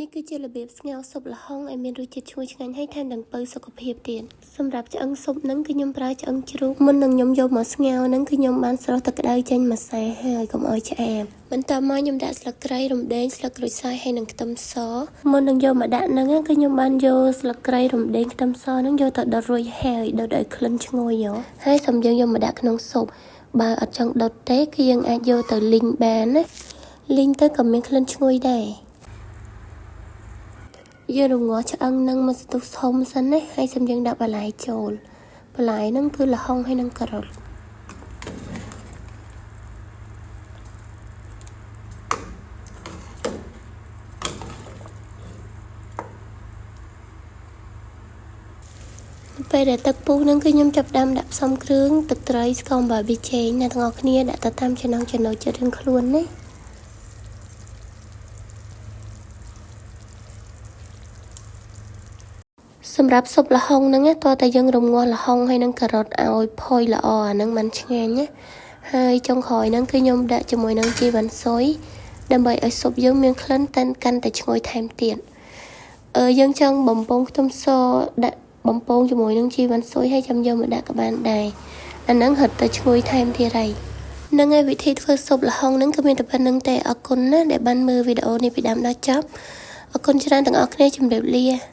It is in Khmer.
នេះគឺជារបៀបស្ងោរស៊ុបល្ហុងឲ្យមានរសជាតិឈ្ងុយឆ្ងាញ់ហើយថែមទាំងពៅសុខភាពទៀតសម្រាប់ឆ្អឹងស៊ុបហ្នឹងគឺខ្ញុំប្រើឆ្អឹងជ្រូកមុននឹងខ្ញុំយកមកស្ងោរហ្នឹងគឺខ្ញុំបានស្រុះទឹកក្តៅចេញម្សៅហើយកុំឲ្យឆ្អែមបន្ទាប់មកខ្ញុំដាក់ស្លឹកគ្រៃរំដេងស្លឹកក្រូចសើចហើយនិងខ្ទឹមសមុននឹងយកមកដាក់ហ្នឹងគឺខ្ញុំបានយកស្លឹកគ្រៃរំដេងខ្ទឹមសហ្នឹងយកទៅដុតរួចហើយដុតឲ្យក្លិនឈ្ងុយហើយសូមយើងយកមកដាក់ក្នុងស៊ុបបើអត់ចង់ដុតទេគឺយើងអាចយកទៅលីងបានណាលីងទៅក៏មានក្លិនឈ្ងុយដែរយើងរងាស់ឆ្អឹងនឹងមកស្ទុះធំសិនណាហើយសូមយើងដាក់បន្លែចូលបន្លែហ្នឹងគឺល្ហុងហើយនិងការ៉ុតពេលដែលទឹកពុះហ្នឹងគឺខ្ញុំចាប់ផ្ដើមដាក់ផ្សំគ្រឿងទឹកត្រីស្ករអំបិលប៊ីចេងអ្នកទាំងអស់គ្នាដាក់ទៅតាមចំណង់ចំណូលចិត្តរៀងខ្លួនណាសម្រាប់ស៊ុបល្ហុងហ្នឹងតើតែយើងរងាស់ល្ហុងហើយនឹងការ៉ុតឲ្យផុយល្អអាហ្នឹងมันឆ្ងាញ់ណាហើយចុងក្រោយហ្នឹងគឺខ្ញុំដាក់ជាមួយនឹងជីវ៉ាន់ស៊ុយដើម្បីឲ្យស៊ុបយើងមានក្លិនកាន់តែឈ្ងុយថែមទៀតយើងចង់បំពងខ្ទឹមសដាក់បំពងជាមួយនឹងជីវ៉ាន់ស៊ុយហើយចាំយកមកដាក់ក៏បានដែរអាហ្នឹងរឹតតែឈ្ងុយថែមទៀតហើយនឹងឯវិធីធ្វើស៊ុបល្ហុងហ្នឹងគឺមានតែប៉ុណ្្នឹងទេអរគុណណាដែលបានមើលវីដេអូនេះពីដើមដល់ចប់អរគុណច្រើនទាំងអស់គ្នាជម្រាបលា